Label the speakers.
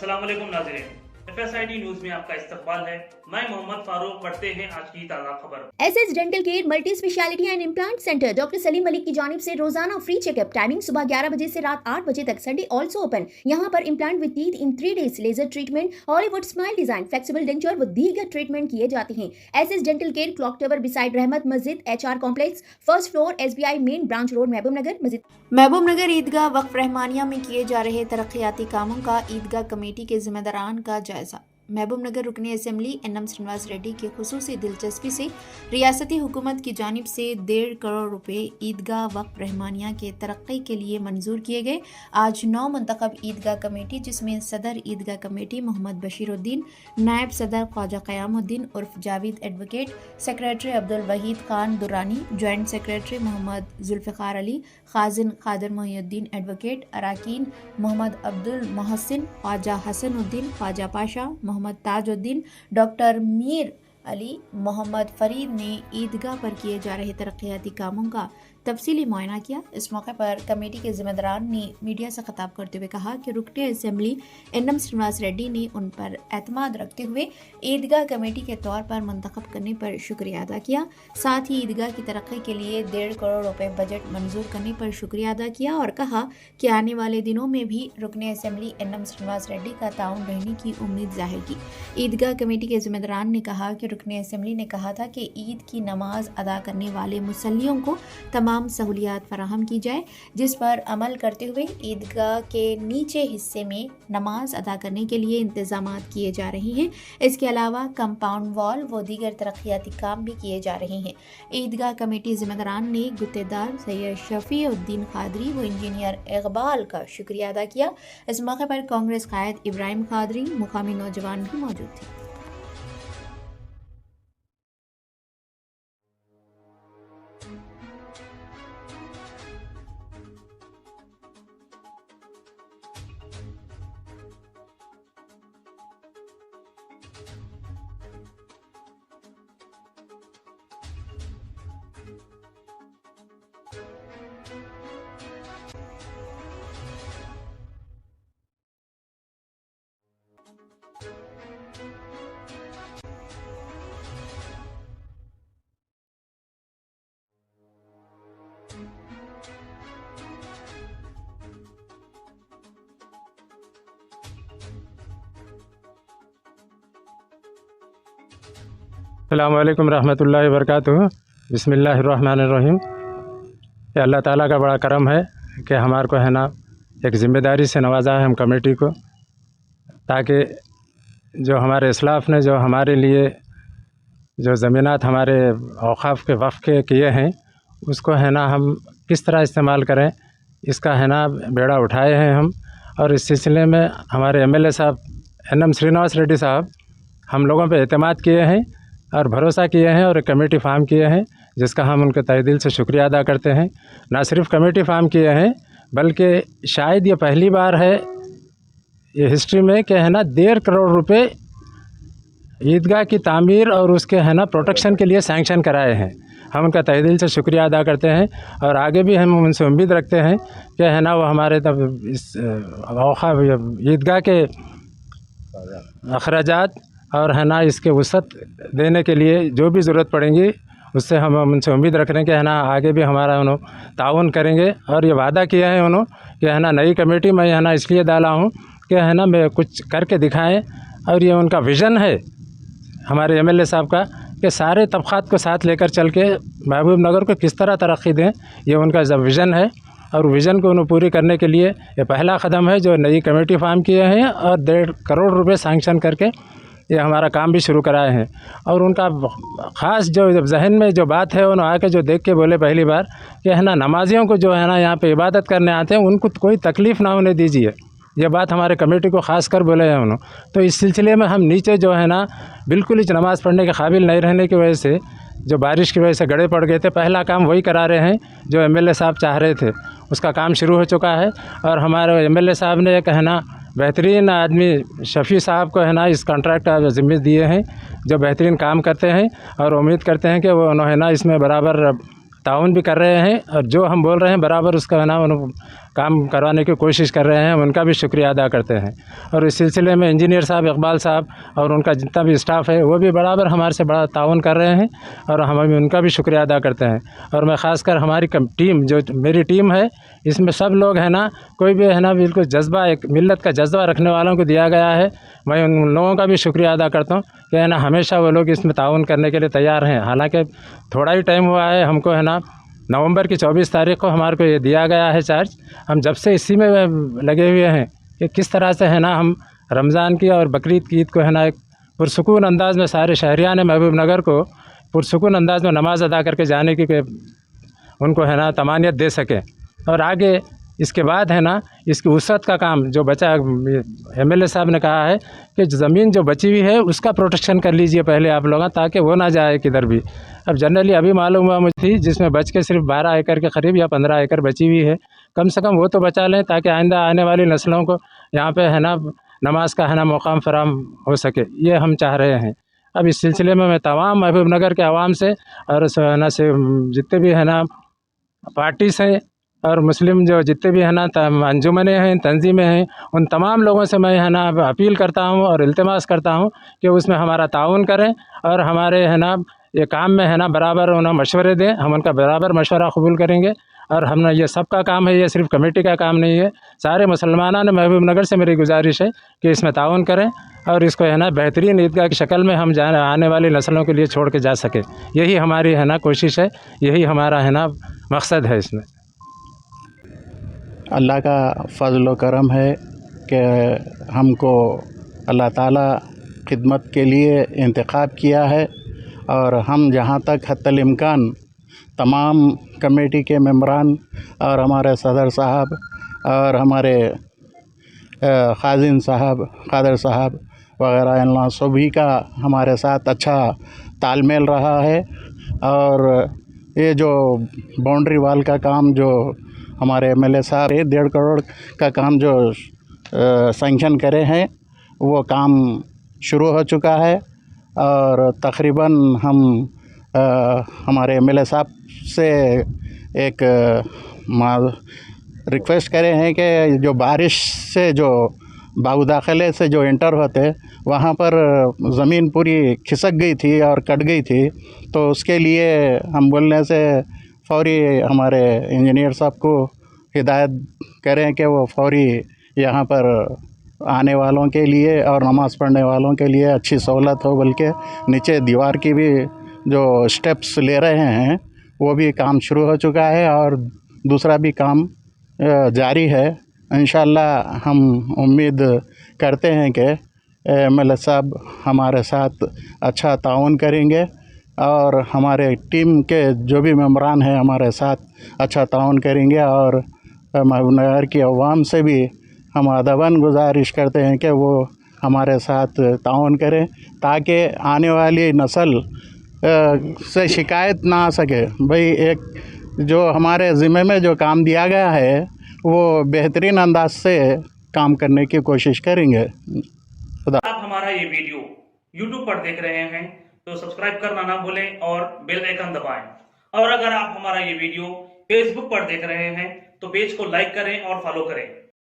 Speaker 1: अस्सलाम वालेकुम नाज़रीन, FSID न्यूज में आपका इस्तकबाल है। मैं मोहम्मद फारूक। पढ़ते हैं आज की ताज़ा खबर।
Speaker 2: SS dental care multi speciality and implant centre doctor Salim Malik की जानिब से रोजाना फ्री चेकअप। टाइमिंग सुबह 11 बजे से रात 8 बजे तक। Sunday also open. यहाँ पर implant with teeth in 3 days, laser treatment, Hollywood smile design, flexible denture व दीगर ट्रीटमेंट किए जाते हैं। SS dental care, clock tower beside Rahmat Masjid, HR complex, first floor, SBI main branch road, Mahbubnagar. महबूब नगर ईदगाह वक्फ रहमानिया में किए जा रहे तरक्याती कामों का ईदगाह कमेटी के जिम्मेदारान का जायजा। महबूब नगर रुकनी असेंबली NM श्रीनिवास रेड्डी की खुसूसी दिलचस्पी से रियासती हुकूमत की जानिब से 1.5 करोड़ रुपए ईदगाह वक्फ रहमानिया के तरक्की के लिए मंजूर किए गए। आज 9 मुंतखब ईदगाह कमेटी, जिसमें सदर ईदगाह कमेटी मोहम्मद बशीरुद्दीन, नायब सदर ख्वाजा क़यामुद्दीन उर्फ Javed advocate, secretary Abdul Waheed Khan Durrani, joint secretary Mohammed Zulfikar Ali, खाजिन खादर मोहिउद्दीन एडवोकेट, अराकीन मोहम्मद अब्दुल मोहसिन, ख्वाजा हसनुद्दीन, ख्वाजा पाशा, मोहम्मद ताजुद्दीन, डॉक्टर मीर अली, मोहम्मद फरीद ने ईदगाह पर किए जा रहे तरक्याती कामों का तफसीली मुआयना किया। इस मौके पर कमेटी के जिम्मेदारान ने मीडिया से खिताब करते हुए कहा कि रुकनी असेंबली NM श्रीनिवास रेड्डी ने उन पर एतमाद रखते हुए ईदगाह कमेटी के तौर पर मुंतखब करने पर शुक्रिया अदा किया। साथ ही ईदगाह की तरक्की के लिए 1.5 करोड़ रुपए बजट मंजूर करने पर शुक्रिया अदा किया और कहा कि आने वाले दिनों में भी रुकनी असेंबली NM श्रीनिवास रेड्डी का ताउन रहने की उम्मीद जाहिर की। ईदगाह कमेटी के जिम्मेदारान ने कहा कि रुकनी असेंबली ने कहा था कि ईद की नमाज अदा करने वाले मुसल्लियों को तमाम सहूलियात फराहम की जाए, जिस पर अमल करते हुए ईदगाह के नीचे हिस्से में नमाज अदा करने के लिए इंतजामात किए जा रहे हैं। इसके अलावा कंपाउंड वॉल व दीगर तरक्याती काम भी किए जा रहे हैं। ईदगाह कमेटी जिम्मेदारान ने गुत्तेदार सैयद शफीउद्दीन कादरी व इंजीनियर इकबाल का शुक्रिया अदा किया। इस मौके पर कांग्रेस कायद इब्राहिम कादरी, मुकामी नौजवान भी मौजूद थे।
Speaker 3: अस्सलामु अलैकुम रहमतुल्लाहि व बरकातुहू। बिस्मिल्लाहिर्रहमानिर्रहीम। ये अल्लाह ताला का बड़ा करम है कि हमारे को है ना एक ज़िम्मेदारी से नवाजा है हम कमेटी को, ताकि जो हमारे इस्लाफ़ ने जो हमारे लिए जो ज़मीनात हमारे औक़ाफ़ के वफ़ के किए हैं उसको है ना हम किस तरह इस्तेमाल करें, इसका है ना बेड़ा उठाए हैं हम। और इस सिलसिले में हमारे MLA साहब NM श्रीनिवास रेड्डी साहब हम लोगों पे एतमाद किए हैं और भरोसा किए हैं और एक कमेटी फार्म किए हैं, जिसका हम उनके तहे दिल से शुक्रिया अदा करते हैं। ना सिर्फ कमेटी फार्म किए हैं बल्कि शायद ये पहली बार है ये हिस्ट्री में कि है ना 1.5 करोड़ रुपए ईदगाह की तामीर और उसके है ना प्रोटेक्शन के लिए सैंक्शन कराए हैं। हम उनका तहे दिल से शुक्रिया अदा करते हैं और आगे भी हम उनसे उम्मीद रखते हैं कि है ना वो हमारे तब इस ईदगाह के अखराजात और है ना इसके वसअत देने के लिए जो भी ज़रूरत पड़ेंगी उससे हम उनसे उम्मीद रख रहे हैं कि है ना आगे भी हमारा उन्होंने ताउन करेंगे। और ये वादा किया है उन्होंने कि है ना नई कमेटी में है ना इसलिए डाला हूँ कि है ना मैं कुछ करके दिखाएं। और ये उनका विज़न है हमारे MLA साहब का कि सारे तबक़ात को साथ लेकर चल के महबूब नगर को किस तरह तरक्की दें, ये उनका जब विज़न है। और विज़न को उन्हें पूरी करने के लिए ये पहला कदम है जो नई कमेटी फार्म किए हैं और 1.5 करोड़ रुपए सैंक्शन करके ये हमारा काम भी शुरू कराए हैं। और उनका ख़ास जो जब जहन में जो बात है उन्होंने आके जो देख के बोले पहली बार कि है ना नमाजियों को जो है ना यहाँ पे इबादत करने आते हैं उनको कोई तकलीफ़ ना होने दीजिए, ये बात हमारे कमेटी को ख़ास कर बोले हैं उन्होंने। तो इस सिलसिले में हम नीचे जो है ना बिल्कुल ही नमाज़ पढ़ने के काबिल नहीं रहने की वजह से, जो बारिश की वजह से गड़े पड़ गए थे, पहला काम वही करा रहे हैं जो MLA साहब चाह रहे थे, उसका काम शुरू हो चुका है। और हमारे MLA साहब ने एक है ना बेहतरीन आदमी शफ़ी साहब को है ना इस कॉन्ट्रैक्ट का ज़िम्मे दिए हैं, जो बेहतरीन काम करते हैं और उम्मीद करते हैं कि वो उन्होंने ना इसमें बराबर ताउन भी कर रहे हैं और जो हम बोल रहे हैं बराबर उसका है ना काम करवाने की कोशिश कर रहे हैं, उनका भी शुक्रिया अदा करते हैं। और इस सिलसिले में इंजीनियर साहब इकबाल साहब और उनका जितना भी स्टाफ है वो भी बराबर हमारे से बड़ा ताउन कर रहे हैं और हम भी उनका भी शुक्रिया अदा करते हैं। और मैं ख़ासकर हमारी टीम, जो मेरी टीम है, इसमें सब लोग है ना, कोई भी है ना बिल्कुल जज्बा, एक मिल्लत का जज्बा रखने वालों को दिया गया है। मैं उन लोगों का भी शुक्रिया अदा करता हूँ कि है ना हमेशा वो लोग इसमें ताउन करने के लिए तैयार हैं। हालांकि थोड़ा ही टाइम हुआ है हमको, है ना, नवंबर की 24 तारीख को हमारे को ये दिया गया है चार्ज। हम जब से इसी में लगे हुए हैं कि किस तरह से है ना हम रमज़ान की और बकरीद की ईद को है ना एक पुरसुकून अंदाज़ में सारे शहरियान महबूब नगर को पुरसुकून अंदाज़ में नमाज़ अदा करके जाने की उनको है ना तमानियत दे सकें। और आगे इसके बाद है ना इसकी वसअत का काम जो बचा, एमएलए साहब ने कहा है कि ज़मीन जो बची हुई है उसका प्रोटेक्शन कर लीजिए पहले आप लोग, ताकि वो ना जाए किधर भी। अब जनरली अभी मालूम हुआ मुझे थी जिसमें बच के सिर्फ 12 एकड़ के करीब या 15 एकड़ बची हुई है, कम से कम वो तो बचा लें ताकि आइंदा आने वाली नस्लों को यहाँ पे है ना नमाज का है ना मौकाम फराम हो सके, ये हम चाह रहे हैं। अब इस सिलसिले में मैं तमाम महबूब नगर के आवाम से और ना से जितने भी है ना पार्टी से और मुस्लिम जो जितने भी है ना अंजुमनें हैं, तंजीमें हैं, उन तमाम लोगों से मैं है ना अपील करता हूँ और इल्तिमास करता हूँ कि उसमें हमारा ताउन करें और हमारे है ना ये काम में है ना बराबर उन्हें मशवरे दें। हम उनका बराबर मशवरा कबूल करेंगे और हम ये सबका काम है, ये सिर्फ कमेटी का काम नहीं है। सारे मुसलमानों ने महबूब नगर से मेरी गुजारिश है कि इसमें ताउन करें और इसको है ना बेहतरीन ईदगाह की शक्ल में हम आने वाली नस्लों के लिए छोड़ के जा सकें। यही हमारी है ना कोशिश है, यही हमारा है ना मकसद है। इसमें
Speaker 4: अल्लाह का फ़ज़ल व करम है कि हमको अल्लाह ताला खिदमत के लिए इंतखाब किया है और हम जहाँ तक हत्तल इम्कान तमाम कमेटी के मेंबरान और हमारे सदर साहब और हमारे खाजिन साहब, कादर साहब वगैरह इन सभी का हमारे साथ अच्छा तालमेल रहा है। और ये जो बाउंड्री वाल का काम जो हमारे एमएलए साहब 1.5 करोड़ का काम जो सैंक्शन करे हैं वो काम शुरू हो चुका है और तकरीबन हम हमारे एमएलए साहब से एक रिक्वेस्ट करे हैं कि जो बारिश से जो बाउदाखले से जो एंटर होते वहाँ पर ज़मीन पूरी खिसक गई थी और कट गई थी, तो उसके लिए हम बोलने से फौरी हमारे इंजीनियर साहब को हिदायत करें कि वो फौरी यहाँ पर आने वालों के लिए और नमाज़ पढ़ने वालों के लिए अच्छी सहूलत हो। बल्कि नीचे दीवार की भी जो स्टेप्स ले रहे हैं वो भी काम शुरू हो चुका है और दूसरा भी काम जारी है। इंशाअल्लाह हम उम्मीद करते हैं कि एमएलए साहब हमारे साथ अच्छा ताउन करेंगे और हमारे टीम के जो भी मेंबरान हैं हमारे साथ अच्छा ताउन करेंगे। और महबूब नगर की अवाम से भी हम अदबन गुजारिश करते हैं कि वो हमारे साथ ताउन करें ताकि आने वाली नस्ल से शिकायत ना आ सके। भाई एक जो हमारे ज़िम्मे में जो काम दिया गया है वो बेहतरीन अंदाज से काम करने की कोशिश करेंगे।
Speaker 1: आप हमारा ये वीडियो YouTube पर देख रहे हैं तो सब्सक्राइब करना ना भूलें और बेल आइकन दबाएं। और अगर आप हमारा ये वीडियो Facebook पर देख रहे हैं तो पेज को लाइक करें और फॉलो करें।